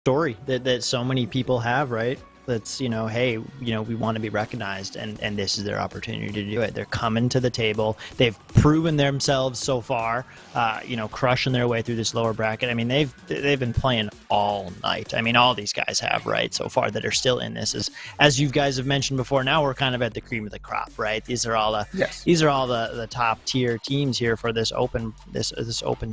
story that so many people have, right? That's, hey, we want to be recognized, and this is their opportunity to do it. They're coming to the table. They've proven themselves so far, crushing their way through this lower bracket. I mean, they've been playing all night. I mean, all these guys have, right, so far that are still in this. As you guys have mentioned before, now we're kind of at the cream of the crop, right? These are all the top tier teams here for this open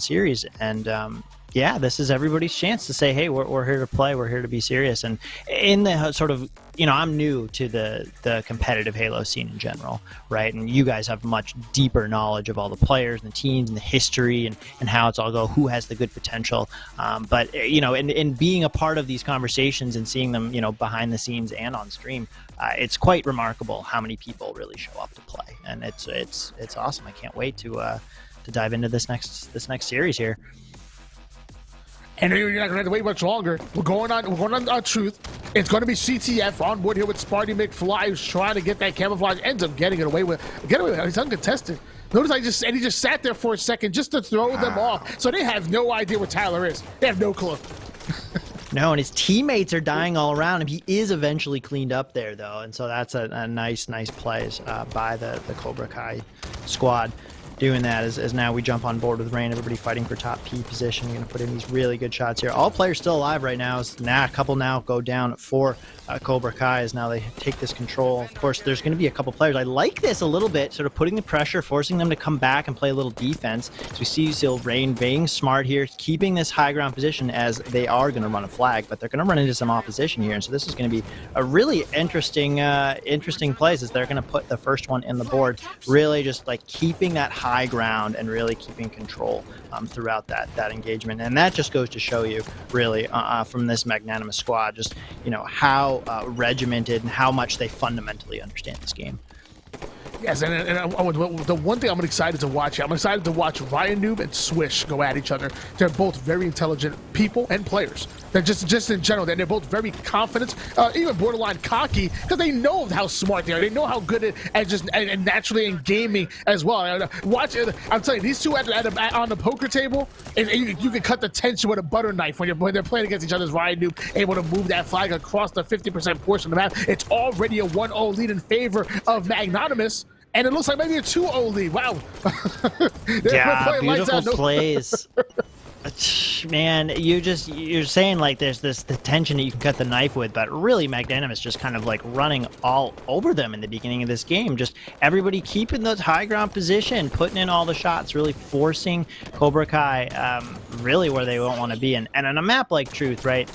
series, and yeah, this is everybody's chance to say, hey, we're here to play. We're here to be serious. And in the sort of, I'm new to the competitive Halo scene in general, right? And you guys have much deeper knowledge of all the players and the teams and the history and how it's all go, who has the good potential. But, in being a part of these conversations and seeing them, behind the scenes and on stream, it's quite remarkable how many people really show up to play. And it's awesome. I can't wait to dive into this next series here. And you're not going to have to wait much longer. We're going on Truth. It's going to be CTF on board here with Sparty McFly, who's trying to get that camouflage. Ends up getting it away with. He's uncontested. Notice he just sat there for a second just to throw them off. So they have no idea where Tyler is. They have no clue. No, and his teammates are dying all around him. He is eventually cleaned up there, though, and so that's a nice plays by the Cobra Kai squad. Doing that as now we jump on board with Rain. Everybody fighting for top P position. You're going to put in these really good shots here. All players still alive right now. A couple now go down for Cobra Kai as now they take this control. Of course, there's going to be a couple players. I like this a little bit, sort of putting the pressure, forcing them to come back and play a little defense. So we see still Rain being smart here, keeping this high ground position as they are going to run a flag, but they're going to run into some opposition here. And so this is going to be a really interesting plays as they're going to put the first one in the board, really just like keeping that high ground and really keeping control throughout that engagement. And that just goes to show you really from this magnanimous squad just how regimented and how much they fundamentally understand this game. Yes, and the one thing I'm excited to watch Ryan Noob and Swish go at each other. They're both very intelligent people and players. They're just in general, they're both very confident, even borderline cocky, because they know how smart they are. They know how good and naturally in gaming as well. I'm telling you, these two on the poker table, you can cut the tension with a butter knife when they're playing against each other's Ryan Noob, able to move that flag across the 50% portion of the map. It's already a 1-0 lead in favor of Magnanimous. And it looks like maybe a 2-0 lead. Wow. Yeah, beautiful plays. Man, you're saying like there's the tension that you can cut the knife with, but really Magnanimous just kind of like running all over them in the beginning of this game. Just everybody keeping those high ground position, putting in all the shots, really forcing Cobra Kai really where they won't want to be. And on a map like Truth, right,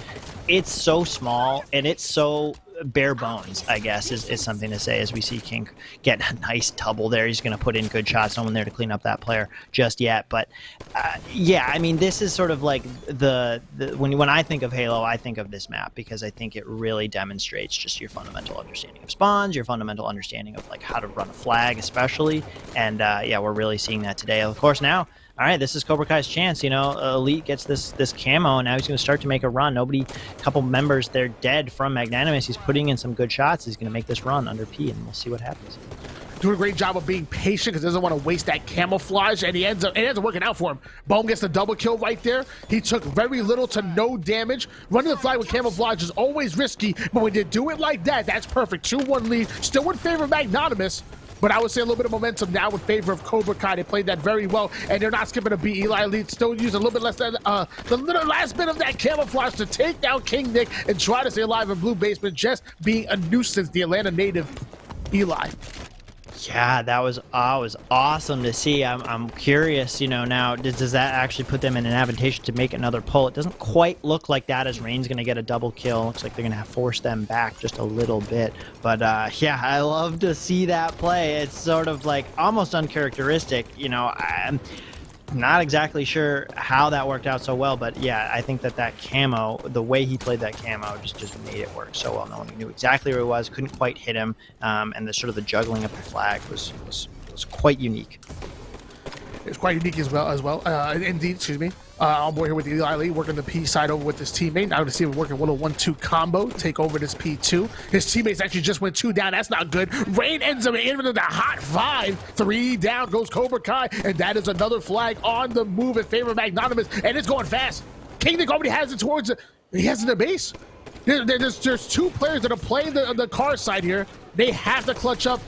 it's so small and it's so bare bones, I guess, is something to say, as we see King get a nice double there. He's going to put in good shots. No one there to clean up that player just yet. But yeah, I mean, this is sort of like when I think of Halo, I think of this map because I think it really demonstrates just your fundamental understanding of spawns, your fundamental understanding of like how to run a flag, especially. And yeah, we're really seeing that today. Of course, now, all right, this is Cobra Kai's chance. Elite gets this camo, and now he's going to start to make a run. A couple members, they're dead from Magnanimous. He's putting in some good shots. He's going to make this run under P, and we'll see what happens. Doing a great job of being patient because he doesn't want to waste that camouflage, and it ends up working out for him. Bohm gets the double kill right there. He took very little to no damage. Running the flag with camouflage is always risky, but when you do it like that, that's perfect. 2-1 lead, still in favor of Magnanimous. But I would say a little bit of momentum now in favor of Cobra Kai. They played that very well, and they're not skipping a beat. Eli Elite still using a little bit less than the little last bit of that camouflage to take down King Nick and try to stay alive in Blue Basement, just being a nuisance, the Atlanta native Eli. Yeah, that was awesome to see. I'm curious, now does that actually put them in an advantage to make another pull? It doesn't quite look like that, as Rain's going to get a double kill. Looks like they're going to have force them back just a little bit. But yeah, I love to see that play. It's sort of like almost uncharacteristic. I'm not exactly sure how that worked out so well, but yeah, I think that camo, the way he played that camo just made it work so well. No one knew exactly where he was, couldn't quite hit him, and the sort of the juggling of the flag was quite unique. It's quite unique as well. Indeed, excuse me. On board here with Eli Lee, working the P side over with his teammate. Now to see him working a little 1-2 combo, take over this P2. His teammates actually just went 2 down. That's not good. Rain ends up into the hot 5. 3 down goes Cobra Kai, and that is another flag on the move in favor of Magnanimous, and it's going fast. King Nick already has it towards He has the base. There's two players that are playing the car side here. They have to clutch up.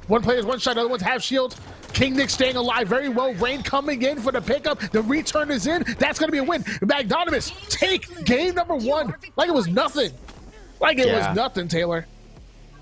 One player's one shot, the other one's half shield. King Nick staying alive very well. Rain coming in for the pickup. The return is in. That's going to be a win. Magnanimous take game number 1 like it was nothing. Like it was nothing, Taylor.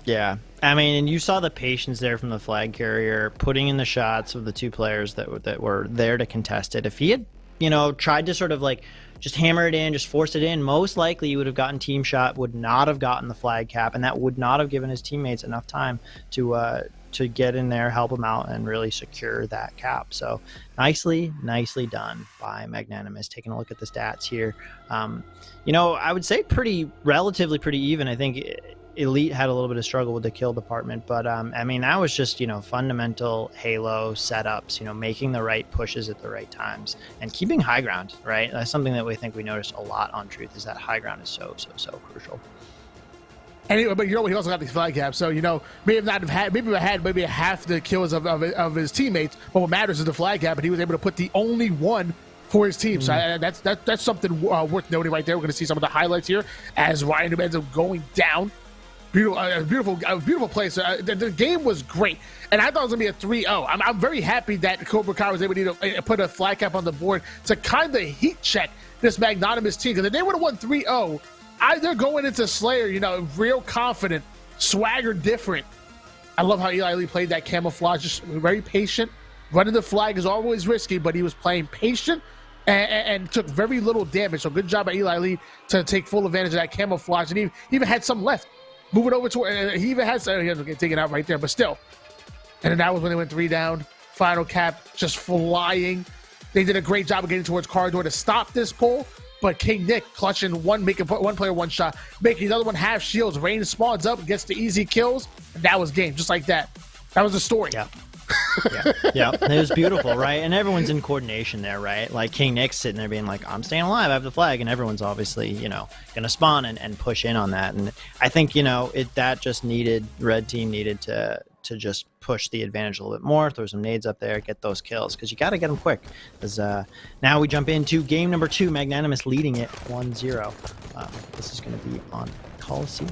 Yeah. I mean, and you saw the patience there from the flag carrier, putting in the shots of the two players that were there to contest it. If he had, you know, tried to sort of like just hammer it in, just force it in, most likely he would have gotten team shot, would not have gotten the flag cap, and that would not have given his teammates enough time to get in there, help him out, and really secure that cap. So nicely done by Magnanimous. Taking a look at the stats here, you know, I would say relatively pretty even. I think Elite had a little bit of struggle with the kill department, but I mean, that was just, you know, fundamental Halo setups, you know, making the right pushes at the right times and keeping high ground, right? That's something that we noticed a lot on Truth, is that high ground is so crucial. Anyway, but you know what? He also got these flag caps, so you know, maybe half the kills of his teammates. But what matters is the flag cap, and he was able to put the only one for his team. So that's something worth noting right there. We're going to see some of the highlights here as Ryan ends up going down. Beautiful play. So the game was great, and I thought it was gonna be a 3-0. I'm very happy that Cobra Kai was able to put a flag cap on the board to kind of heat check this Magnanimous team, because if they would have won 3-0. They're going into Slayer, you know, real confident, swagger different. I love how Eli Lee played that camouflage, just very patient. Running the flag is always risky, but he was playing patient and took very little damage. So good job by Eli Lee to take full advantage of that camouflage, and he even had some left. Moving over to it, he even has taken out right there, but still. And then that was when they went 3 down. Final cap just flying. They did a great job of getting towards Corridor to stop this pull. But King Nick clutching making one player one shot, making the other one half shields. Rain spawns up, gets the easy kills, and that was game, just like that. That was the story. Yeah. Yeah, it was beautiful, right? And everyone's in coordination there, right? Like King Nick's sitting there being like, I'm staying alive, I have the flag, and everyone's obviously, you know, gonna spawn and push in on that. And I think, you know, that just needed, red team needed to just push the advantage a little bit more, throw some nades up there, get those kills, because you got to get them quick. As now we jump into game number 2, Magnanimous leading it 1-0. This is going to be on Coliseum.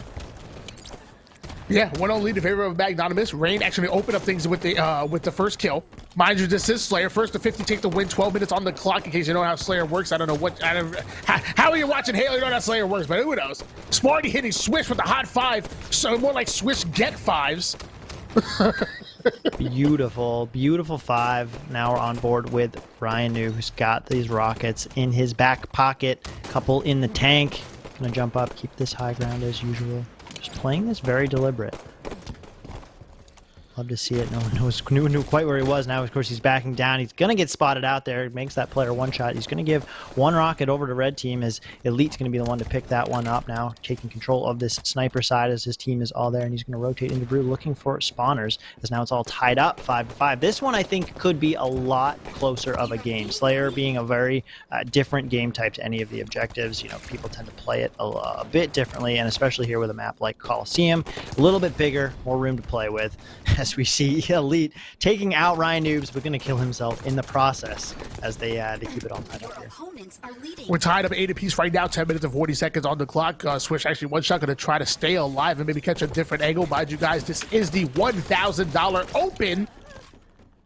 Yeah, 1-0 lead in favor of Magnanimous. Rain actually opened up things with the first kill. Mind you, this is Slayer. First to 50, take the win. 12 minutes on the clock. In case you know how Slayer works, I don't know how are you watching Halo? You know how Slayer works, but who knows? Smarty hitting Swish with the hot 5, so more like Swish get 5s. Beautiful 5. Now we're on board with Ryan New, who's got these rockets in his back pocket, couple in the tank. Gonna jump up, keep this high ground as usual. Just playing this very deliberate. Love to see it. No one knew quite where he was. Now, of course, he's backing down. He's going to get spotted out there. It makes that player one shot. He's going to give one rocket over to red team, as Elite's going to be the one to pick that one up now, taking control of this sniper side as his team is all there, and he's going to rotate into Brew looking for spawners, as now it's all tied up 5-5. This one, I think, could be a lot closer of a game. Slayer being a very different game type to any of the objectives. You know, people tend to play it a bit differently, and especially here with a map like Coliseum, a little bit bigger, more room to play with. As we see Elite taking out Ryan Noobs, but going to kill himself in the process as they keep it all tied up here. We're tied up 8 apiece right now, 10 minutes and 40 seconds on the clock. Swish actually one shot, going to try to stay alive and maybe catch a different angle. Mind you guys, this is the $1,000 open.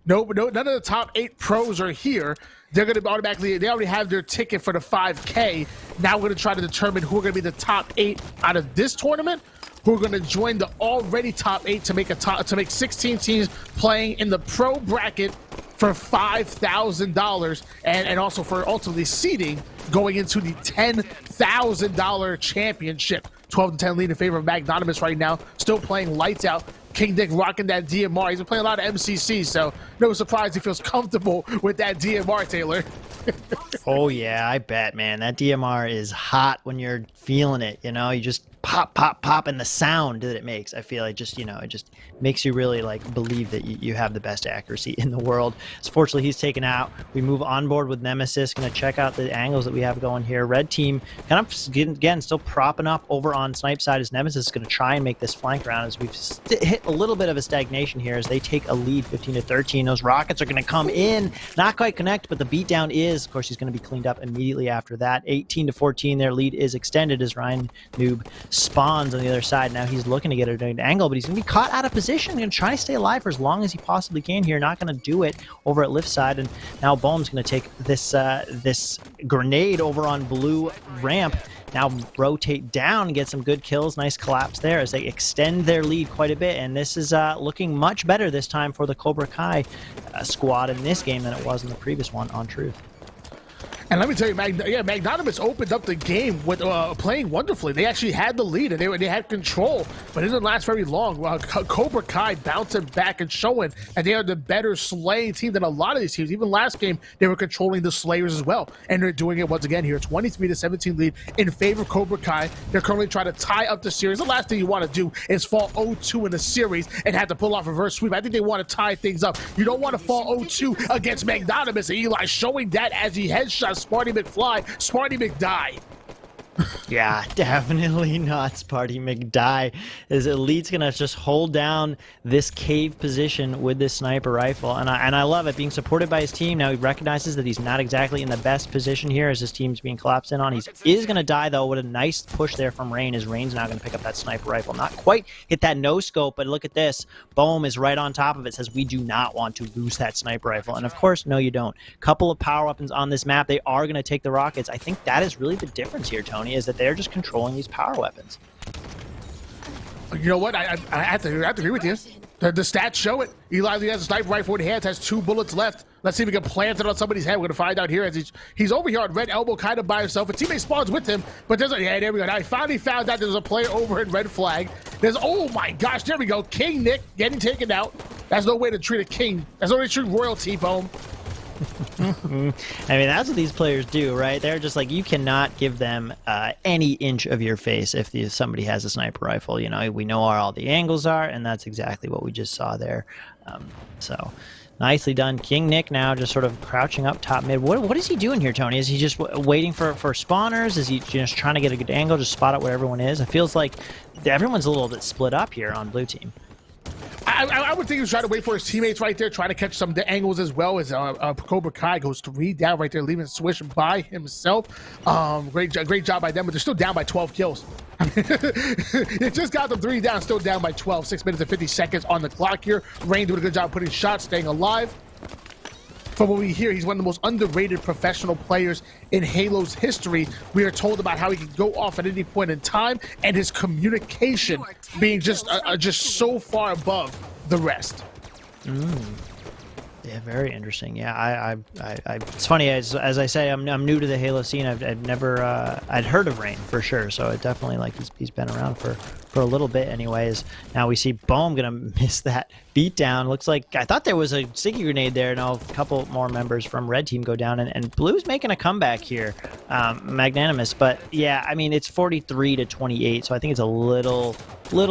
No, none of the top 8 pros are here. They're going to automatically, they already have their ticket for the 5K. Now we're going to try to determine who are going to be the top 8 out of this tournament, who are going to join the already top 8 to make 16 teams playing in the pro bracket for $5,000, and also for ultimately seeding going into the $10,000 championship. 12-10 lead in favor of Magnanimous right now, still playing lights out. King Dick rocking that DMR. He's been playing a lot of MCC, so no surprise he feels comfortable with that DMR, Taylor. Oh yeah, I bet, man. That DMR is hot when you're feeling it, you know? You just pop, pop, pop, and the sound that it makes, I feel like just, you know, it just makes you really like believe that you have the best accuracy in the world. So fortunately, he's taken out. We move on board with Nemesis, gonna check out the angles that we have going here. Red team kind of, again, still propping up over on snipe side, as Nemesis is gonna try and make this flank round, as we've hit a little bit of a stagnation here as they take a lead 15-13. Those rockets are gonna come in, not quite connect, but the beatdown is, of course, he's gonna to be cleaned up immediately after that. 18-14, their lead is extended as Ryan Noob spawns on the other side. Now he's looking to get an angle, but he's going to be caught out of position and try to stay alive for as long as he possibly can here. Not going to do it over at left side, and now Bohm's going to take this this grenade over on blue ramp. Now rotate down and get some good kills. Nice collapse there as they extend their lead quite a bit. And this is looking much better this time for the Cobra Kai squad in this game than it was in the previous one, on Truth. And let me tell you, Magnanimous opened up the game with playing wonderfully. They actually had the lead and they had control, but it didn't last very long. Cobra Kai bouncing back and showing that they are the better slaying team than a lot of these teams. Even last game, they were controlling the Slayers as well, and they're doing it once again here. 23-17 lead in favor of Cobra Kai. They're currently trying to tie up the series. The last thing you want to do is fall 0-2 in the series and have to pull off reverse sweep. I think they want to tie things up. You don't want to fall 0-2 against Magnanimous, and Eli showing that as he headshots Sparty McFly, Sparty McDie. Yeah, definitely not Sparty McDie. As Elite's gonna just hold down this cave position with this sniper rifle, and I love it, being supported by his team. Now he recognizes that he's not exactly in the best position here as his team's being collapsed in on. He is gonna die though with a nice push there from Rain, as Rain's now gonna pick up that sniper rifle. Not quite hit that no scope, but look at this. Bohm is right on top of it, says we do not want to lose that sniper rifle, and of course, no you don't. Couple of power weapons on this map. They are gonna take the rockets. I think that is really the difference here, Tony, is that they're just controlling these power weapons. You know what? I have to agree with you. The stats show it. Eli has a sniper rifle in hands, has 2 bullets left. Let's see if we can plant it on somebody's head. We're gonna find out here as he's over here on Red Elbow, kind of by himself. A teammate spawns with him, but there's yeah, there we go. Now I finally found out there's a player over in Red Flag. Oh my gosh, there we go. King Nick getting taken out. That's no way to treat a king. That's no way to treat royalty, Bohm. I mean, that's what these players do, right? They're just like, you cannot give them any inch of your face if somebody has a sniper rifle. You know, we know where all the angles are, and that's exactly what we just saw there. So nicely done. King Nick now just sort of crouching up top mid. What is he doing here, Tony? Is he just waiting for spawners? Is he just trying to get a good angle, just spot out where everyone is? It feels like everyone's a little bit split up here on blue team. I would think he was trying to wait for his teammates right there, trying to catch some angles as well as Cobra Kai goes 3 down right there, leaving Swish by himself. Great job by them, but they're still down by 12 kills. It just got them 3 down, still down by 12. 6 minutes and 50 seconds on the clock here. Rain doing a good job putting shots, staying alive. From what we hear, he's one of the most underrated professional players in Halo's history. We are told about how he can go off at any point in time, and his communication being just so far above the rest. Yeah, very interesting. Yeah, it's funny, as I say, I'm new to the Halo scene. I've never I'd heard of Rain for sure, so it definitely, like, he's been around for a little bit anyways. Now we see Bohm gonna miss that beatdown. Looks like, I thought there was a sticky grenade there. No, a couple more members from red team go down, and blue's making a comeback here. Magnanimous, but yeah, I mean, it's 43-28, so I think it's a little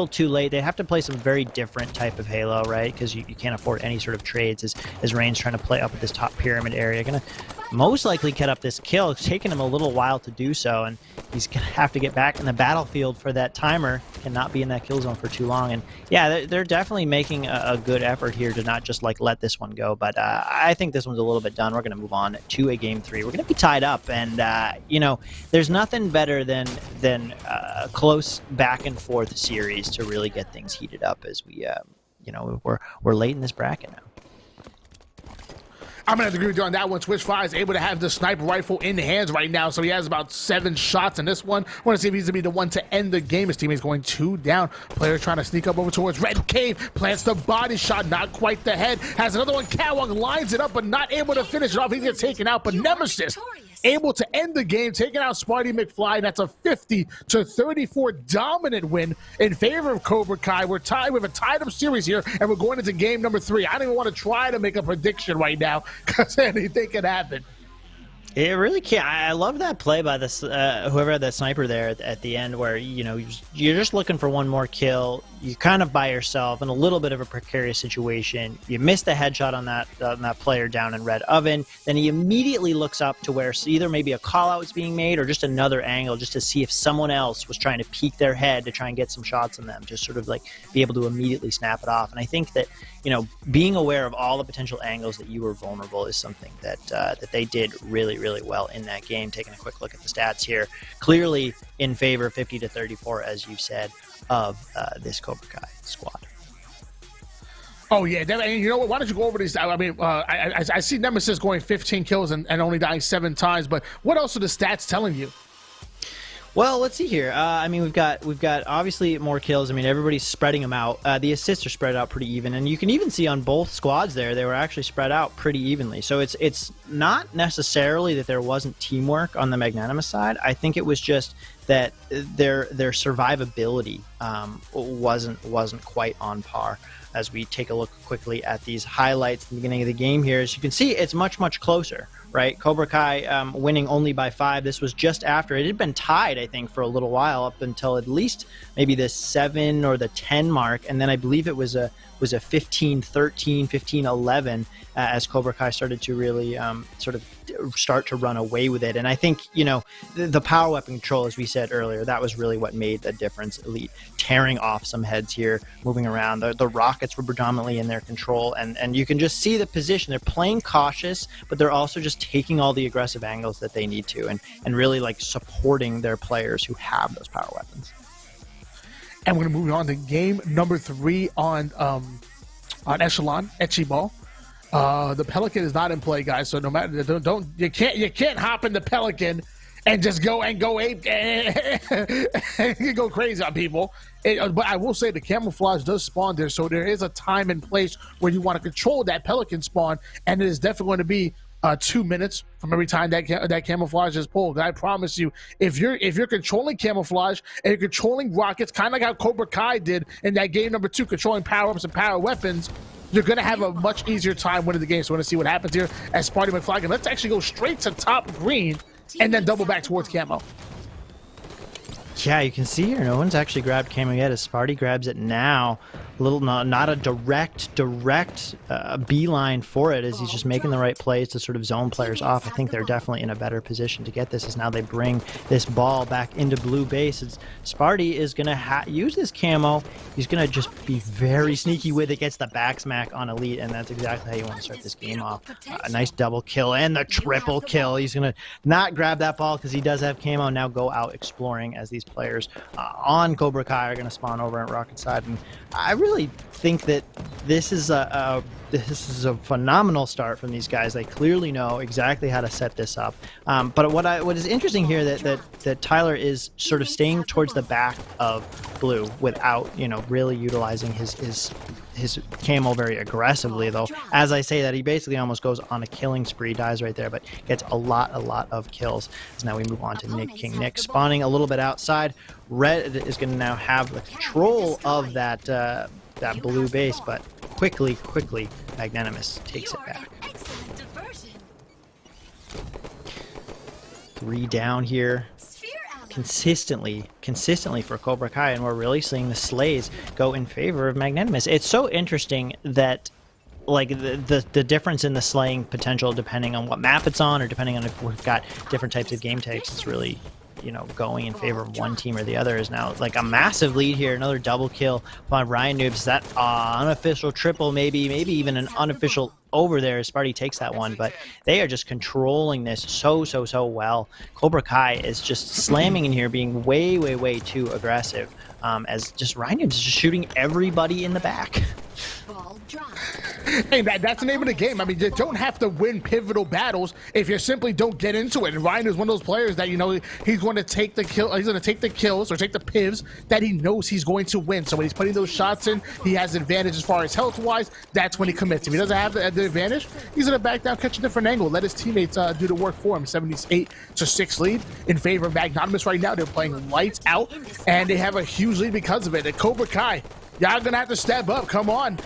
too late. They have to play some very different type of Halo, right? Because you can't afford any sort of trades as Rain's trying to play up at this top pyramid area. Gonna most likely get up this kill. It's taken him a little while to do so, and he's gonna have to get back in the battlefield for that timer. Cannot be in that kill zone for too long. And yeah, they're definitely making a good effort here to not just like let this one go. But I think this one's a little bit done. We're gonna move on to a game 3. We're gonna be tied up, and you know, there's nothing better than a close back and forth series to really get things heated up as we you know, we're late in this bracket now. I'm going to have to agree with you on that one. Swish Fly is able to have the sniper rifle in hands right now, so he has about 7 shots in this one. Want to see if he's going to be the one to end the game. His teammate's going 2 down. Player trying to sneak up over towards Red Cave. Plants the body shot, not quite the head. Has another one. Catwalk lines it up, but not able to finish it off. He gets taken out, but Nemesis able to end the game, taking out Sparty McFly. That's a 50-34 dominant win in favor of Cobra Kai. We're tied. We have a tied-up series here, and we're going into game number 3. I don't even want to try to make a prediction right now because anything can happen. It really can't. I love that play by this whoever had that sniper there at the end, where, you know, you're just looking for one more kill. You're kind of by yourself in a little bit of a precarious situation. You miss the headshot on that player down in Red Oven. Then he immediately looks up to where either maybe a call out is being made or just another angle, just to see if someone else was trying to peek their head to try and get some shots on them. Just sort of like be able to immediately snap it off. And I think that, you know, being aware of all the potential angles that you were vulnerable is something that that they did really, really, really well in that game. Taking a quick look at the stats here, clearly in favor, 50-34, as you said, of this Cobra Kai squad. Oh, yeah. And you know what? Why don't you go over these? I mean, I see Nemesis going 15 kills and only dying 7 times, but what else are the stats telling you? Well, let's see here. I mean, we've got obviously more kills. I mean, everybody's spreading them out. The assists are spread out pretty even, and you can even see on both squads there they were actually spread out pretty evenly. So it's not necessarily that there wasn't teamwork on the Magnanimous side. I think it was just that their survivability wasn't quite on par. As we take a look quickly at these highlights at the beginning of the game here, as you can see, it's much closer, right? Cobra Kai winning only by 5. This was just after. It had been tied, I think, for a little while, up until at least maybe the 7 or the 10 mark, and then I believe it was a 15-13, 15-11 as Cobra Kai started to really sort of start to run away with it. And I think, you know, the power weapon control, as we said earlier, that was really what made the difference. Elite tearing off some heads here, moving around. The rockets were predominantly in their control, and you can just see the position. They're playing cautious, but they're also just taking all the aggressive angles that they need to, and really like supporting their players who have those power weapons. And we're going to move on to game number 3 on Echelon, Ecchi Ball. The Pelican is not in play, guys. So no matter, you can't hop in the Pelican and just go ape and go crazy on people. But I will say the camouflage does spawn there, so there is a time and place where you want to control that Pelican spawn, and it is definitely going to be 2 minutes from every time that camouflage is pulled. And I promise you, if you're controlling camouflage and you're controlling rockets, kind of like how Cobra Kai did in that game number 2, controlling power-ups and power weapons, you're going to have a much easier time winning the game. So we're going to see what happens here as Sparty McFly. Let's actually go straight to top green and then double back towards camo. Yeah, you can see here, no one's actually grabbed camo yet as Sparty grabs it now. Not a direct beeline for it, as he's just making the right plays to sort of zone players off. I think they're definitely in a better position to get this, as now they bring this ball back into blue base. As Sparty is going to use this camo. He's going to just be very sneaky with it, gets the back smack on Elite, and that's exactly how you want to start this game off. A nice double kill and the triple kill. He's going to not grab that ball because he does have camo, now go out exploring as these players on Cobra Kai are going to spawn over at Rocket side. And I really think that this is a phenomenal start from these guys. They clearly know exactly how to set this up. But what is interesting here that Tyler is sort of staying towards the back of blue without, you know, really utilizing his camo very aggressively, though. As I say that, he basically almost goes on a killing spree, dies right there, but gets a lot of kills. So now we move on to Nick King. Nick spawning a little bit outside. Red is going to now have the control of that blue base, but quickly Magnanimous takes it back. 3 down here. Consistently for Cobra Kai, and we're really seeing the slays go in favor of Magnanimous. It's so interesting that, like, the difference in the slaying potential depending on what map it's on, or depending on if we've got different types of game types, it's really, you know, going in favor of one team or the other. Is now like a massive lead here. Another double kill upon Ryan Noobs. That unofficial triple, maybe even an unofficial over there as Sparty takes that one, but they are just controlling this so well. Cobra Kai is just slamming in here, being way too aggressive, as just Ryan Noobs is just shooting everybody in the back. Ball dropped. Hey, that's the name of the game. I mean, you don't have to win pivotal battles if you simply don't get into it. And Ryan is one of those players that, you know, he's going to take the kill. He's going to take the kills or take the pivs that he knows he's going to win. So when he's putting those shots in, he has an advantage as far as health-wise. That's when he commits. If he doesn't have the advantage, he's going to back down, catch a different angle, let his teammates do the work for him. 78-6 lead in favor of Magnanimous right now. They're playing lights out, and they have a huge lead because of it. And Cobra Kai, y'all going to have to step up. Come on.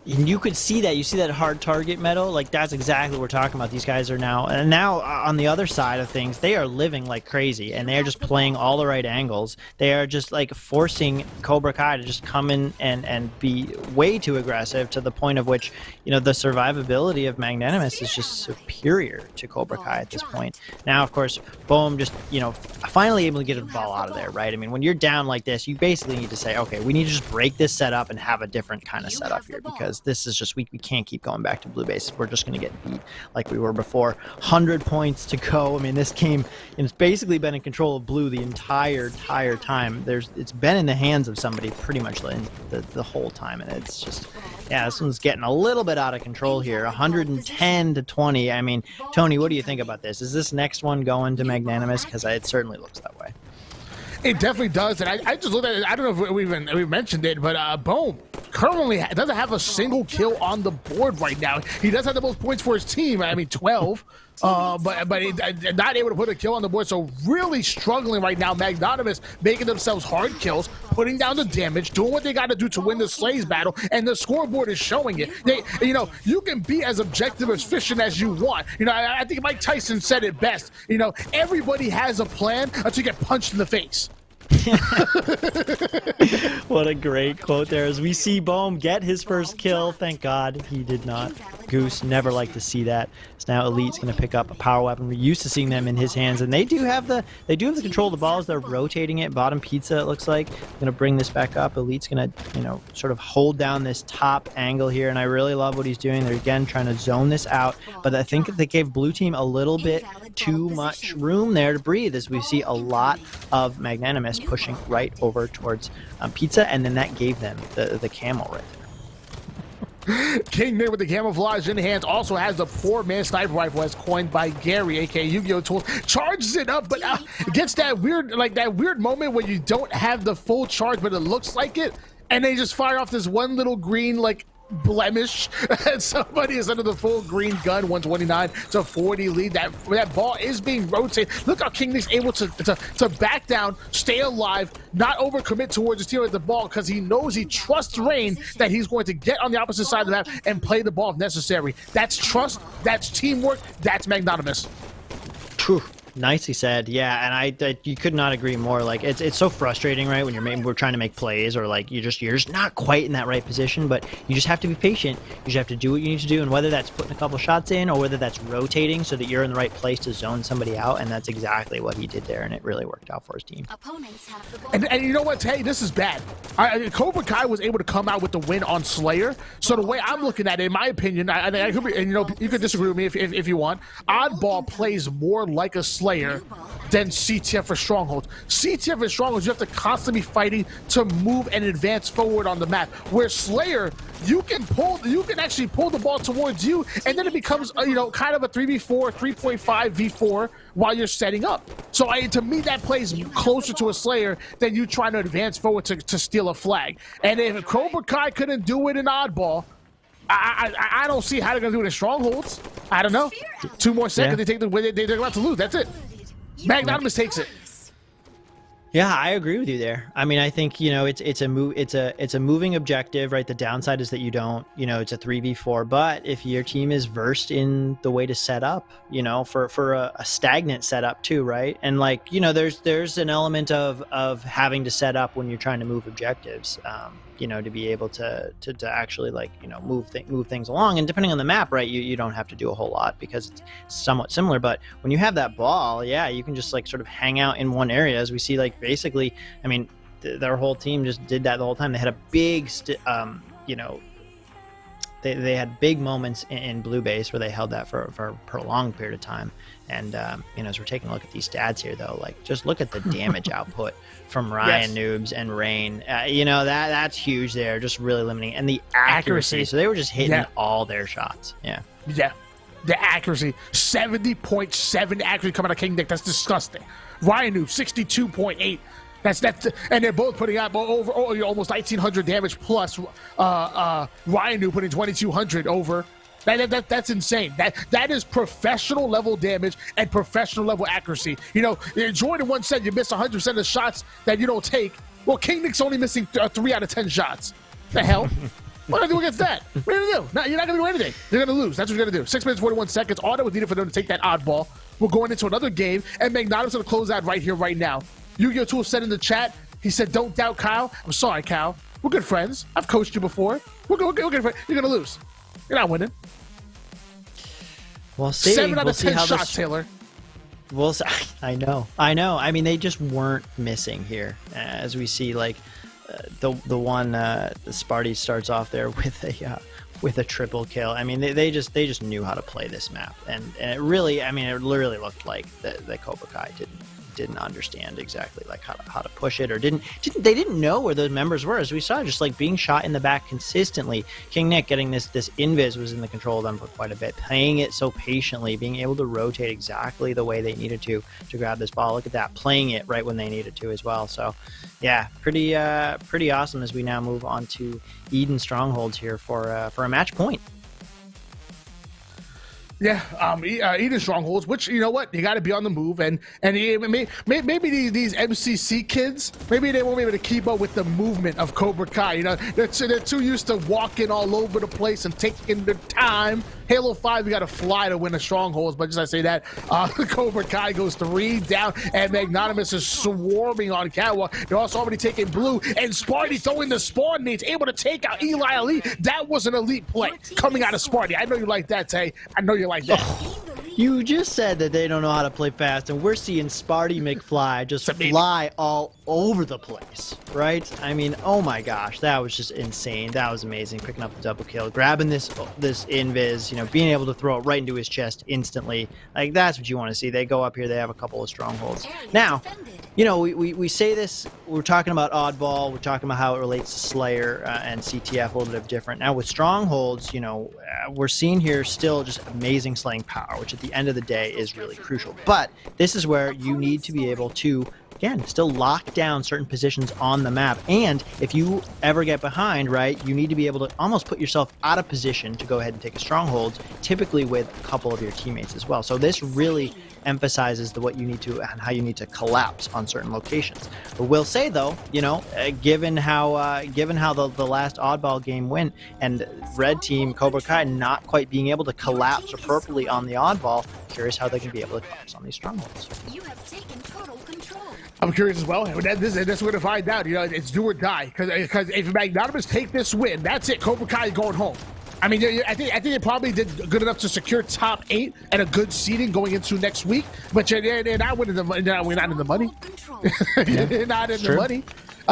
And you could see that. You see that hard target metal? Like, that's exactly what we're talking about. These guys are now on the other side of things, they are living like crazy, and they are just playing all the right angles. They are just, like, forcing Cobra Kai to just come in and be way too aggressive, to the point of which, you know, the survivability of Magnanimous is just superior to Cobra Kai at this point. Now, of course, Boom just, you know, finally able to get a ball out of there, right? I mean, when you're down like this, you basically need to say, okay, we need to just break this setup and have a different kind of setup here, because this is just we can't keep going back to blue base. We're just going to get beat like we were before. 100 points to go. I mean, this game, it's basically been in control of blue the entire time. It's been in the hands of somebody pretty much the whole time, and it's just, yeah, this one's getting a little bit out of control here. 110 to 20. I mean, Tony, what do you think about this? Is this next one going to magnanimous? Because it certainly looks that way. It definitely does, and I just looked at it. I don't know if we mentioned it, but Boom currently doesn't have a single kill on the board right now. He does have the most points for his team. I mean, 12, but he's not able to put a kill on the board. So really struggling right now. Magnanimous making themselves hard kills, putting down the damage, doing what they got to do to win the Slays battle, and the scoreboard is showing it. You can be as objective, as efficient as you want. I think Mike Tyson said it best. Everybody has a plan until you get punched in the face. What a great quote there. As we see Bohm get his first kill, thank God he did not. Goose, never like to see that. So now Elite's going to pick up a power weapon. We're used to seeing them in his hands, and they do have the control of the ball as they're rotating it. Bottom pizza, it looks like. Going to bring this back up. Elite's going to, sort of hold down this top angle here, and I really love what he's doing. They're again trying to zone this out, but I think they gave blue team a little bit too much room there to breathe, as we see a lot of Magnanimous pushing right over towards pizza, and then that gave them the camel right there. King there with the camouflage in hands also has the poor man sniper rifle as coined by Gary, aka Yu-Gi-Oh! Tools. Charges it up, but gets that weird moment where you don't have the full charge, but it looks like it, and they just fire off this one little green blemish, and somebody is under the full green gun. 129 to 40 lead. That ball is being rotated. Look how King Nick's able to back down, stay alive, not overcommit towards his team with the ball, because he knows, he trusts Rain that he's going to get on the opposite side of the map and play the ball if necessary. That's trust, that's teamwork, that's magnanimous. True. Nicely said. Yeah, and I you could not agree more. It's so frustrating, right, when we're trying to make plays, or you're just not quite in that right position, but you just have to be patient. You just have to do what you need to do, and whether that's putting a couple shots in or whether that's rotating so that you're in the right place to zone somebody out, and that's exactly what he did there, and it really worked out for his team. And you know what? Hey, this is bad. Cobra Kai was able to come out with the win on Slayer. So the way I'm looking at it, in my opinion, I could be, and you could disagree with me if you want. Oddball plays more like a Slayer than CTF or Stronghold. CTF and Strongholds, you have to constantly be fighting to move and advance forward on the map. Where Slayer, you can actually pull the ball towards you, and then it becomes kind of a 3v4, 3.5 v4 while you're setting up. So to me, that plays closer to a Slayer than you trying to advance forward to steal a flag. And if Cobra Kai couldn't do it in Oddball, I don't see how they're gonna do it in Strongholds. I don't know. 2 more seconds, yeah. They're about to lose. That's it. Magnanimous takes it. Yeah, I agree with you there. I mean, I think it's a moving objective, right? The downside is that you don't, it's a 3v4. But if your team is versed in the way to set up, for a stagnant setup too, right? And there's an element of having to set up when you're trying to move objectives, to be able to actually move things along. And depending on the map, right, you don't have to do a whole lot because it's somewhat similar. But when you have that ball, yeah, you can just sort of hang out in one area, as we see basically, I mean, their whole team just did that the whole time. They had a big they had big moments in blue base where they held that for a prolonged period of time. And as we're taking a look at these stats here, though, just look at the damage output from Ryan, yes, Noobs, and Rain. That's huge there, just really limiting. And the accuracy. So they were just hitting all their shots. Yeah. The accuracy, 70.7 accuracy coming out of King Nick. That's disgusting. Ryan Noob, 62.8. That's and they're both putting out over almost 1,900 damage plus. Ryan Noob putting 2,200 over. That's insane. That is professional level damage and professional level accuracy. Jordan once said you miss 100% of the shots that you don't take. Well, King Nick's only missing 3 out of 10 shots. The hell? What are they going to do against that? What are you going to do? You're not going to do anything. They're going to lose. That's what you're going to do. 6 minutes, 41 seconds. All that was needed for them to take that oddball. We're going into another game, and Magnanimous going to close out right here, right now. Yu-Gi-Oh! Tool said in the chat, he said, don't doubt Kyle. I'm sorry, Kyle. We're good friends. I've coached you before. We're good friends. You're going to lose. You're not winning. We'll see. 7 out of 10 shots, Taylor. We'll see. I know. I mean, they just weren't missing here. As we see, the one, the Sparty starts off there with a with a triple kill. I mean, they just knew how to play this map, and it really, I mean, it literally looked like the Cobra Kai didn't understand exactly like how to push it, or they didn't know where those members were, as we saw, just like being shot in the back consistently. King Nick getting this invis was in the control of them for quite a bit, playing it so patiently, being able to rotate exactly the way they needed to grab this ball. Look at that, playing it right when they needed to as well. So yeah, pretty awesome as we now move on to Eden Strongholds here for a match point. Yeah, Eden Strongholds, which, you know what, you got to be on the move, and maybe these MCC kids, maybe they won't be able to keep up with the movement of Cobra Kai. You know, they're too used to walking all over the place and taking their time. Halo 5, you got to fly to win the Strongholds, but just I say that, Cobra Kai goes 3 down, and Magnanimous is swarming on Catwalk. They're also already taking blue, and Sparty throwing the spawn needs, able to take out Eli Elite. That was an elite play coming out of Sparty. I know you like that, Tay. I know you like that. You just said that they don't know how to play fast, and we're seeing Sparty McFly just fly all over the place, right? I mean, oh my gosh, that was just insane. That was amazing, picking up the double kill, grabbing this invis, you know, being able to throw it right into his chest instantly. Like, that's what you want to see. They go up here, they have a couple of strongholds. Now, you know, we say this, we're talking about Oddball, we're talking about how it relates to Slayer and CTF, a little bit of different. Now with strongholds, you know, we're seeing here still just amazing slaying power, which at the end of the day is really crucial. But this is where you need to be able to, again, still lock down certain positions on the map. And if you ever get behind, right, you need to be able to almost put yourself out of position to go ahead and take a stronghold, typically with a couple of your teammates as well. So this really emphasizes what you need to and how you need to collapse on certain locations. But we'll say though, you know, given how the last Oddball game went, and red team Cobra Kai not quite being able to collapse appropriately on the Oddball, curious how they can be able to collapse on these strongholds. You have taken total control. I'm curious as well. That's what we're going to find out. You know, it's do or die. Because if Magnanimous take this win, that's it. Cobra Kai going home. I mean, I think they probably did good enough to secure top 8 and a good seeding going into next week. But they're not winning we're not in the money. They're not in the money.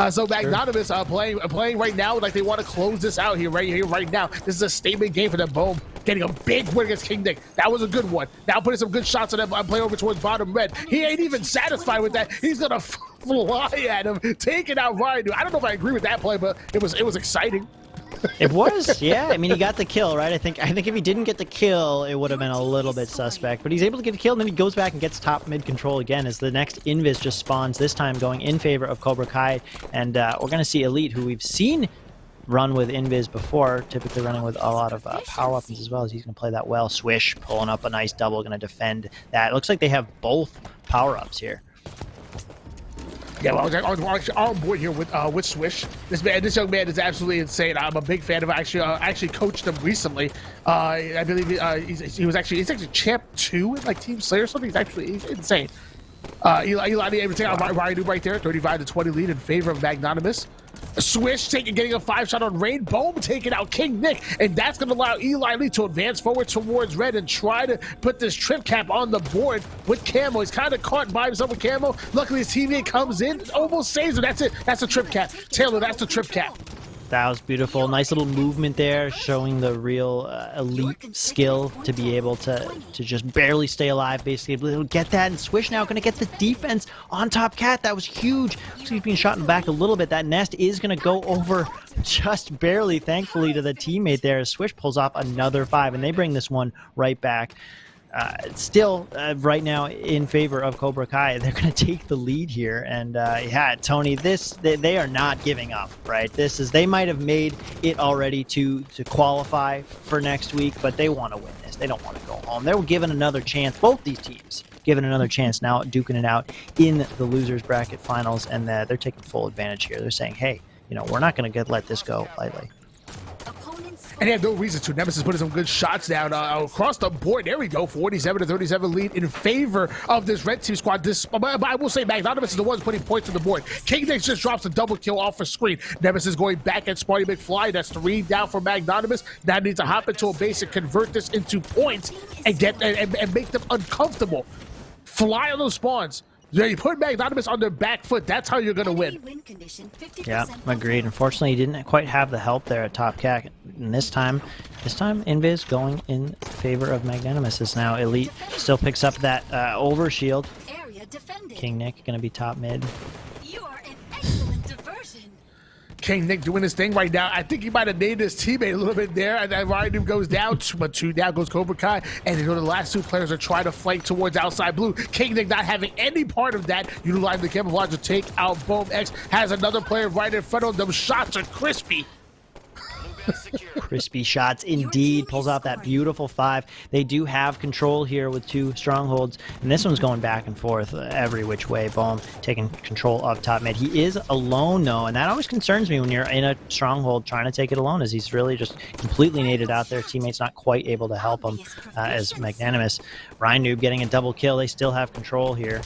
So Magnanimous playing right now like they want to close this out right now. This is a statement game for them. Boom. Getting a big win against King Nick. That was a good one. Now putting some good shots on them. I'm playing over towards bottom red. He ain't even satisfied with that. He's gonna fly at him, taking out Ryan. I don't know if I agree with that play, but it was exciting. It was, yeah. I mean, he got the kill, right? I think if he didn't get the kill, it would have been a little bit suspect. But he's able to get a kill, and then he goes back and gets top mid control again as the next invis just spawns, this time going in favor of Cobra Kai. And we're going to see Elite, who we've seen run with invis before, typically running with a lot of power weapons as well, as he's going to play that well. Swish pulling up a nice double, going to defend that. It looks like they have both power-ups here. Yeah, well, I was on board here with Swish. This young man is absolutely insane. I'm a big fan of him. I actually coached him recently. I believe he's actually champ 2 in like Team Slayer or something. He's insane. Eli able to take out Ryan right there, 35-20 lead in favor of Magnanimous. Swish getting a 5-shot on Rain. Boom, taking out King Nick, and that's going to allow Eli Lee to advance forward towards red and try to put this trip cap on the board with Camo. He's kind of caught by himself with Camo. Luckily, his teammate comes in, almost saves him. That's it. That's a trip cap. Taylor, that's the trip cap. That was beautiful. Nice little movement there, showing the real elite skill to be able to just barely stay alive, basically. Able to get that, and Swish now going to get the defense on top Cat. That was huge. He's being shot in the back a little bit. That nest is going to go over just barely, thankfully, to the teammate there. Swish pulls off another 5, and they bring this one right back. Still, right now, in favor of Cobra Kai. They're going to take the lead here. And yeah, Tony, they are not giving up, right? They might have made it already to qualify for next week, but they want to win this. They don't want to go home. They were given another chance, both these teams, given another chance now, duking it out in the losers bracket finals, and they're taking full advantage here. They're saying, hey, you know, we're not going to let this go lightly. And they have no reason to. Nemesis putting some good shots down across the board. There we go, 47-37 lead in favor of this red team squad. But I will say, Magnanimous is the ones putting points on the board. King Nick just drops a double kill off a screen. Nemesis going back at Sparty McFly. That's 3 down for Magnanimous. Now needs to hop into a base and convert this into points and make them uncomfortable. Fly on those spawns. Yeah, you put Magnanimous on their back foot. That's how you're going to win. Win condition, 50% Yeah, agreed. Unfortunately, he didn't quite have the help there at top cat. And this time, Invis going in favor of Magnanimous is now Elite. Still picks up that overshield. area defended. King Nick going to be top mid. You are an excellent diversion. King Nick doing his thing right now. I think he might have named his teammate a little bit there. And then Ryan Noob goes down, but 2 down goes Cobra Kai. And you know the last 2 players are trying to flank towards outside blue. King Nick not having any part of that. Utilizing the camouflage to take out Boom X. Has another player right in front of them. Shots are crispy. Crispy shots indeed. Pulls out that beautiful 5. They do have control here with 2 strongholds, and this one's going back and forth every which way. Boom taking control of top mid. He is alone though, and that always concerns me when you're in a stronghold trying to take it alone, as he's really just completely naded out there. Teammates not quite able to help him as Magnanimous. Ryan Noob getting a double kill. They still have control here.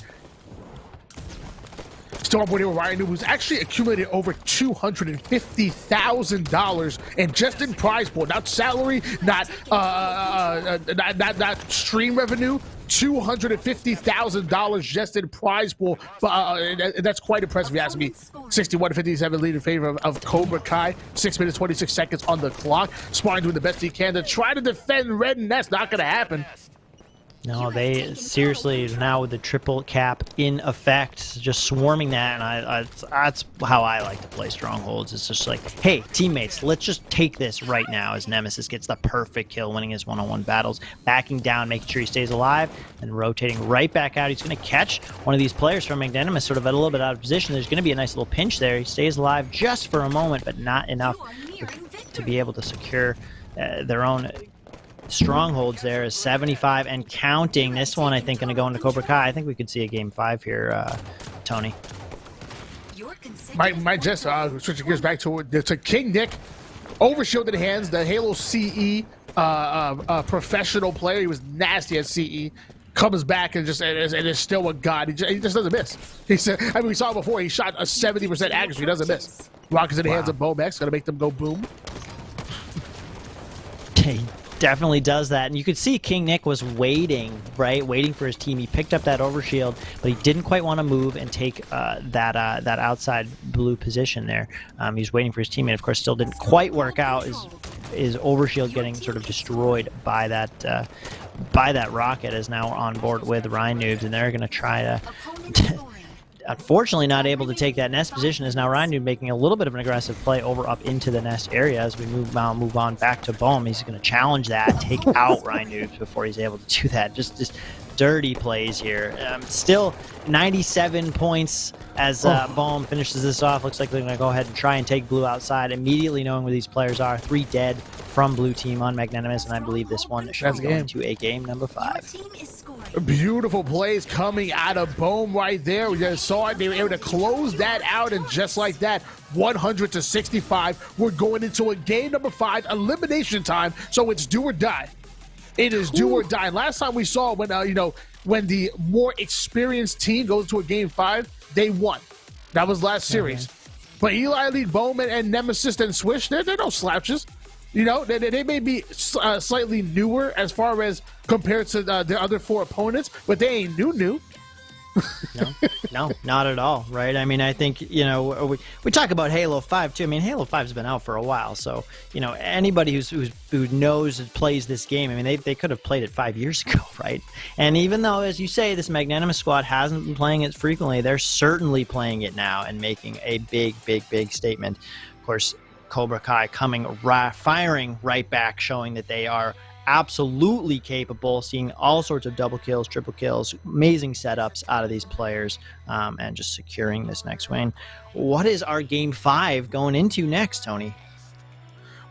Still on board here with Ryan Noob, who's actually accumulated over $250,000 and just in prize pool, not salary, not stream revenue. $250,000 just in prize pool. That's quite impressive, if you ask me. 61-57 lead in favor of Cobra Kai. 6 minutes, 26 seconds on the clock. Sparring doing the best he can to try to defend Red, and that's not going to happen. No, they seriously, now with the triple cap in effect, just swarming that, and that's how I like to play strongholds. It's just like, hey, teammates, let's just take this right now, as Nemesis gets the perfect kill, winning his one-on-one battles, backing down, making sure he stays alive, and rotating right back out. He's going to catch one of these players from Magnanimous sort of at a little bit out of position. There's going to be a nice little pinch there. He stays alive just for a moment, but not enough to be able to secure their own strongholds. There is 75 and counting. This one, I think, going to go into Cobra Kai. I think we could see a game 5 here, Tony. Might just switching gears back to King Nick. Overshielded hands, the Halo CE professional player. He was nasty at CE. Comes back and is still a god. He just doesn't miss. He said, I mean, we saw before. He shot a 70% accuracy. He doesn't miss. Rockets in the hands of Bomex, gonna make them go boom. He definitely does that, and you could see King Nick was waiting, right? Waiting for his team. He picked up that overshield, but he didn't quite want to move and take that outside blue position there. He's waiting for his teammate. Of course, still didn't quite work out. His overshield getting sort of destroyed by that rocket. Is now on board with Ryan Noobs, and they're going to try to. Unfortunately, not able to take that nest position. Is now Ryan Noob making a little bit of an aggressive play over up into the nest area as we move on back to Bohm. He's going to challenge that, take out Ryan Noob before he's able to do that. Just dirty plays here. Still 97 points as Bohm finishes this off. Looks like they're going to go ahead and try and take blue outside, immediately knowing where these players are. 3 dead from blue team on Magnanimous, and I believe this one should be going to a game number 5. Beautiful plays coming out of Bohm right there. We just saw it. They were able to close that out, and just like that, 100-65. We're going into a game number 5, elimination time. So it's do or die. It is do or die. And last time we saw when when the more experienced team goes to a game 5, they won. That was last series. But Eli Elite, Bowman, and Nemesis and Swish, they're no slouches. You know, they may be slightly newer as far as compared to the other 4 opponents, but they ain't new. No, not at all, right? I mean, I think, we talk about Halo 5 too. I mean, Halo 5's been out for a while, so, anybody who knows and plays this game, I mean, they could have played it 5 years ago, right? And even though, as you say, this Magnanimous squad hasn't been playing it frequently, they're certainly playing it now and making a big statement. Of course, Cobra Kai firing right back, showing that they are absolutely capable, seeing all sorts of double kills, triple kills, amazing setups out of these players, and just securing this next win. What is our game 5 going into next, Tony?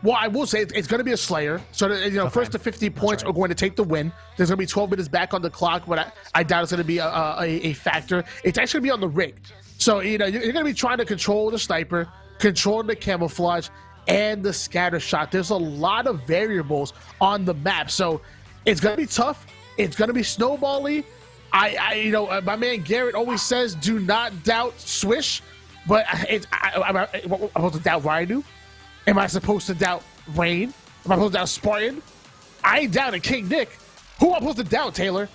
Well, I will say it's going to be a Slayer. So, okay. First to 50 points are going to take the win. There's going to be 12 minutes back on the clock, but I doubt it's going to be a factor. It's actually going to be on the rig. So, you're going to be trying to control the sniper, control the camouflage, and the scatter shot. There's a lot of variables on the map, so it's gonna be tough. It's gonna be snowbally. My man Garrett always says, "Do not doubt Swish," but I'm supposed to doubt Ryan? Am I supposed to doubt Rain? Am I supposed to doubt Spartan? I ain't doubting King Nick. Who am I supposed to doubt, Taylor?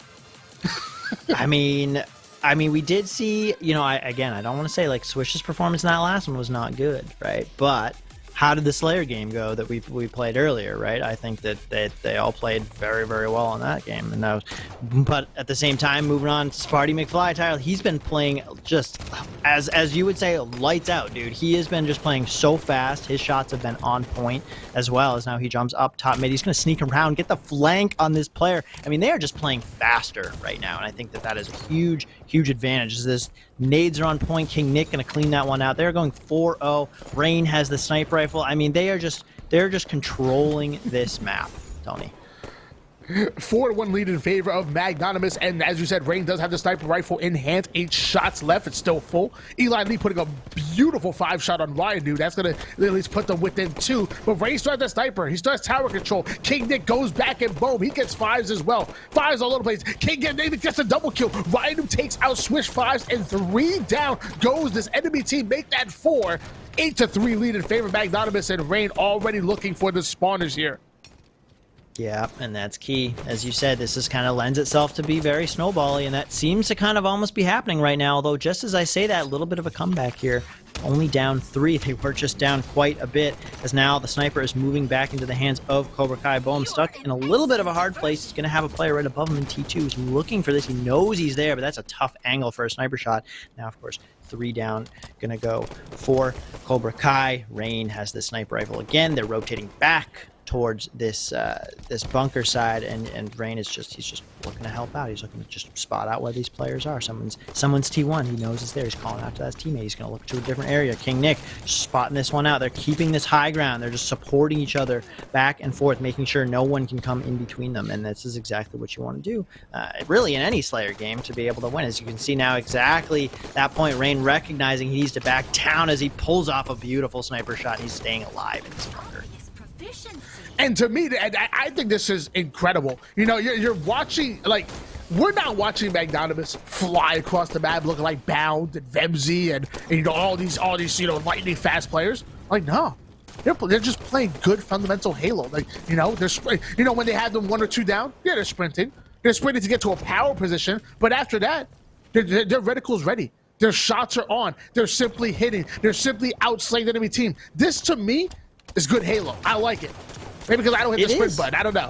I mean, I mean, we did see, you know, I don't want to say like Swish's performance in that last one was not good, right? But how did the Slayer game go that we played earlier, right? I think that they all played very, very well in that game. And that was, but at the same time, moving on to Sparty McFly, Tyler, he's been playing just, as you would say, lights out, dude. He has been just playing so fast. His shots have been on point, as well as now he jumps up top mid. He's going to sneak around, get the flank on this player. I mean, they are just playing faster right now, and I think that is a huge, huge advantage. This nades are on point. King Nick going to clean that one out. They're going 4-0. Rain has the sniper rifle. I mean, they're just controlling this map, Tony. 4-1 lead in favor of Magnanimous, and as you said, Rain does have the sniper rifle in hand. 8 shots left. It's still full. Eli Lee putting a beautiful 5-shot on Ryan, dude. That's gonna at least put them within 2. But Rain starts the sniper. He starts tower control. King Nick goes back and boom, he gets 5s as well. 5s all over the place. King Nick gets a double kill. Ryan takes out Swish 5s, and 3 down goes this enemy team. Make that 4. 8-3 lead in favor of Magnanimous, and Rain already looking for the spawners here. Yeah, and that's key. As you said, this is kind of lends itself to be very snowbally, and that seems to kind of almost be happening right now. Although, just as I say that, a little bit of a comeback here. Only down 3. They were just down quite a bit, as now the sniper is moving back into the hands of Cobra Kai. Boom, stuck in a little bit of a hard place. He's going to have a player right above him in T2. He's looking for this. He knows he's there, but that's a tough angle for a sniper shot. Now, of course, 3 down. Going to go for Cobra Kai. Rain has the sniper rifle again. They're rotating back towards this this bunker side, and Rain is he's just looking to help out. He's looking to just spot out where these players are. Someone's T1. He knows it's there. He's calling out to his teammate. He's going to look to a different area. King Nick spotting this one out. They're keeping this high ground. They're just supporting each other back and forth, making sure no one can come in between them. And this is exactly what you want to do, really, in any Slayer game, to be able to win. As you can see now, exactly that point, Rain recognizing he needs to back down as he pulls off a beautiful sniper shot. And he's staying alive in this bunker. And to me, I think this is incredible. You know, you're watching, like, we're not watching Magnanimous fly across the map looking like Bound and Vemzy and you know, all these you know, lightning fast players. Like, no. They're just playing good fundamental Halo. Like, you know, you know, when they have them 1 or 2 down, yeah, they're sprinting. They're sprinting to get to a power position, but after that, their reticle's ready. Their shots are on. They're simply hitting. They're simply outslaying the enemy team. This, to me, is good Halo. I like it. Maybe because I don't hit the sprint button. I don't know.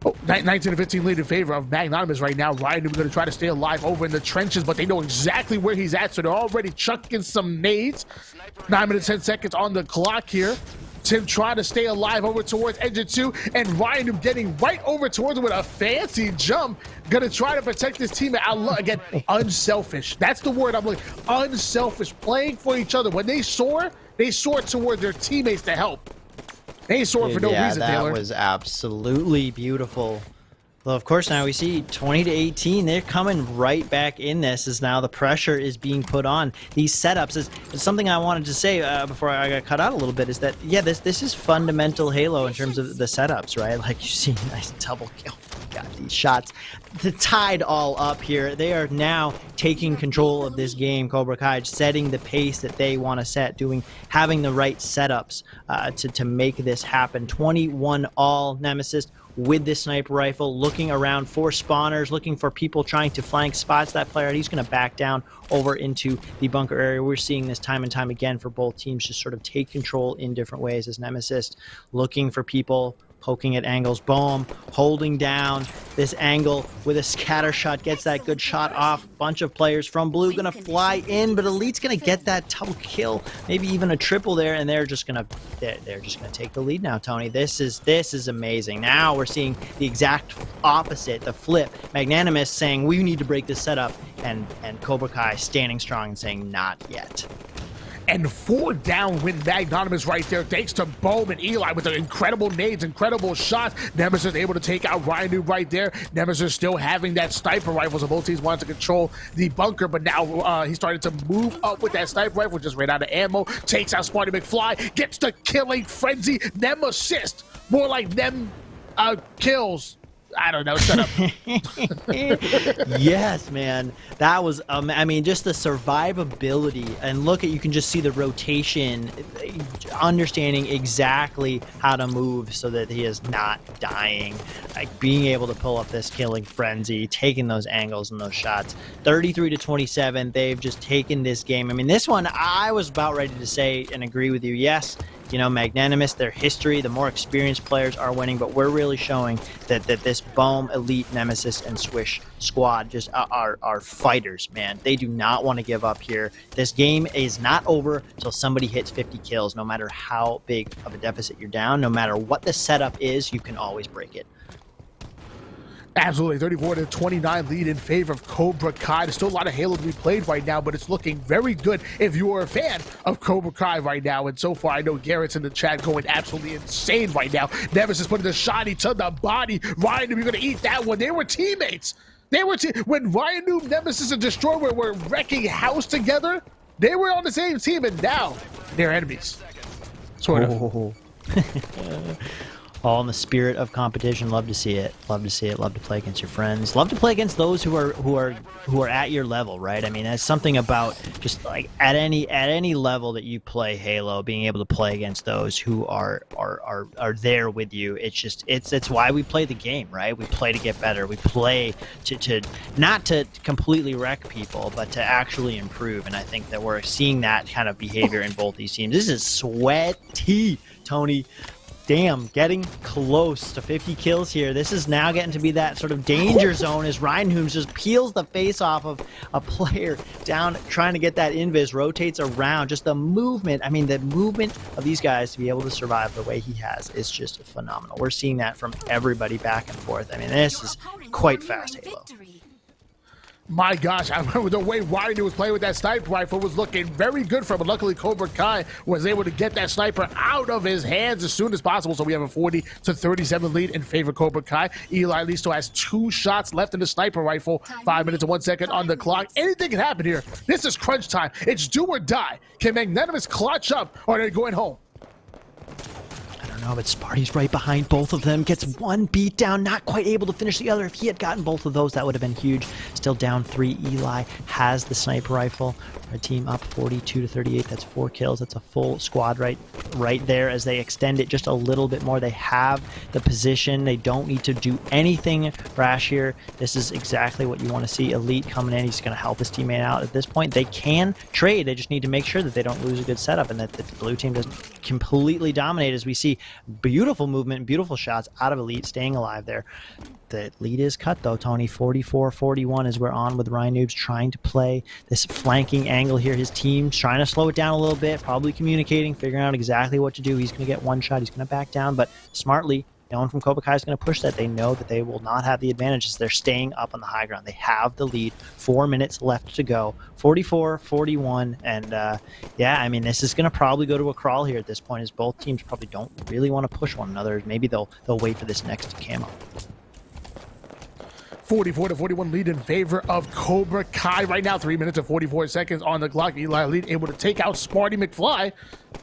Oh, 19-15 lead in favor of Magnanimous right now. Ryan is going to try to stay alive over in the trenches, but they know exactly where he's at, so they're already chucking some nades. 9 minutes, 10 seconds on the clock here. Tim trying to stay alive over towards engine 2, and Ryan getting right over towards him with a fancy jump. Gonna try to protect his teammate. Again, unselfish. That's the word I'm looking. Unselfish, playing for each other. When they soar toward their teammates to help. They soar for no reason, Taylor. That was absolutely beautiful. Well, of course, now we see 20-18. They're coming right back in this as now the pressure is being put on. These setups is something I wanted to say before I got cut out a little bit, is that, yeah, this is fundamental Halo in terms of the setups, right? Like, you see a nice double kill. God, these shots. The tied all up here. They are now taking control of this game, Cobra Kai, setting the pace that they want to set, having the right setups to make this happen. 21 all Nemesis with this sniper rifle, looking around for spawners, looking for people trying to flank spots that player. He's going to back down over into the bunker area. We're seeing this time and time again for both teams, just sort of take control in different ways as Nemesis looking for people, poking at angles, boom, holding down this angle with a scatter shot, gets that good shot off. Bunch of players from blue gonna fly in, but Elite's gonna get that double kill, maybe even a triple there, and they're just gonna take the lead now, Tony. This is amazing. Now we're seeing the exact opposite, the flip. Magnanimous saying we need to break this setup, and Cobra Kai standing strong and saying not yet. And 4 down with Magnanimous right there, thanks to Bohm and Eli with the incredible nades, incredible shots. Nemesis able to take out Ryan Noob right there. Nemesis still having that sniper rifle, so both teams wanted to control the bunker, but now he started to move up with that sniper rifle, just ran out of ammo, takes out Sparty McFly, gets the killing frenzy. Nem assist, more like Nem kills. I don't know. Shut up. Yes, man. That was, I mean, just the survivability. And look at, you can just see the rotation, understanding exactly how to move so that he is not dying. Like being able to pull up this killing frenzy, taking those angles and those shots. 33-27. They've just taken this game. I mean, this one, I was about ready to say and agree with you. Yes, you know, magnanimous, their history, the more experienced players are winning, but we're really showing that this Bohm, Elite, Nemesis, and Swish squad just are fighters, man. They do not want to give up here. This game is not over until somebody hits 50 kills, no matter how big of a deficit you're down, no matter what the setup is, you can always break it. Absolutely, 34-29 lead in favor of Cobra Kai. There's still a lot of Halo to be played right now, but it's looking very good if you are a fan of Cobra Kai right now. And so far, I know Garrett's in the chat going absolutely insane right now. Nevis is putting the shotty to the body. Ryan, you're going to eat that one. They were teammates. When Ryan Noob, Nemesis, and Destroyer were wrecking house together, they were on the same team, and now they're enemies. Sort of. All in the spirit of competition. Love to see it. Love to see it. Love to play against your friends. Love to play against those who are at your level, right? I mean, that's something about just like at any level that you play Halo, being able to play against those who are there with you. It's why we play the game, right? We play to get better. We play to not to completely wreck people, but to actually improve. And I think that we're seeing that kind of behavior in both these teams. This is sweaty, Tony. Damn, getting close to 50 kills here. This is now getting to be that sort of danger zone as Ryan Hooms just peels the face off of a player down, trying to get that invis, rotates around. Just the movement, I mean, the movement of these guys to be able to survive the way he has is just phenomenal. We're seeing that from everybody back and forth. I mean, this is quite fast Halo. My gosh, I remember the way Ryan was playing with that sniper rifle was looking very good for him. But luckily, Cobra Kai was able to get that sniper out of his hands as soon as possible. So we have a 40-37 lead in favor of Cobra Kai. Eli Lee still has 2 shots left in the sniper rifle. 5 minutes and 1 second on the clock. Anything can happen here. This is crunch time. It's do or die. Can Magnanimous clutch up or are they going home? No, but Sparty's right behind both of them. Gets one beat down, not quite able to finish the other. If he had gotten both of those, that would have been huge. Still down 3. Eli has the sniper rifle. Our team up 42-38. That's 4 kills. That's a full squad right there as they extend it just a little bit more. They have the position. They don't need to do anything rash here. This is exactly what you want to see. Elite coming in. He's going to help his teammate out at this point. They can trade. They just need to make sure that they don't lose a good setup and that the blue team doesn't completely dominate, as we see beautiful movement, beautiful shots out of Elite, staying alive there. The lead is cut though, Tony. 44-41 as we're on with Ryan Noobs trying to play this flanking angle here. His team's trying to slow it down a little bit, probably communicating, figuring out exactly what to do. He's going to get one shot. He's going to back down, but smartly, no one from Cobra Kai is going to push that. They know that they will not have the advantages. They're staying up on the high ground. They have the lead. 4 minutes left to go. 44-41, and yeah, I mean, this is going to probably go to a crawl here at this point, as both teams probably don't really want to push one another. Maybe they'll wait for this next camo. 44-41 lead in favor of Cobra Kai right now. 3 minutes and 44 seconds on the clock. Eli Elite able to take out Sparty McFly.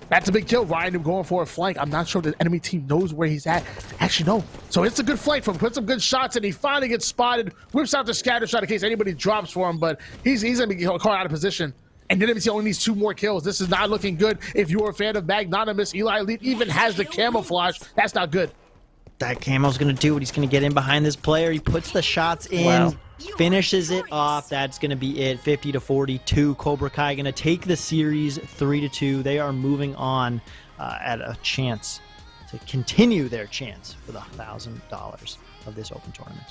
That's a big kill. Ryan going for a flank. I'm not sure the enemy team knows where he's at. Actually, no. So it's a good flank from him. Put some good shots, and he finally gets spotted. Whips out the scatter shot in case anybody drops for him, but he's going to be caught out of position. And then he only needs 2 more kills. This is not looking good. If you're a fan of Magnanimous, Eli Elite even has the camouflage. That's not good. That camo's going to do what he's going to get in behind this player. He puts the shots in, finishes it off. That's going to be it. 50-42. Cobra Kai going to take the series 3-2. They are moving on at a chance to continue their chance for the $1,000 of this open tournament.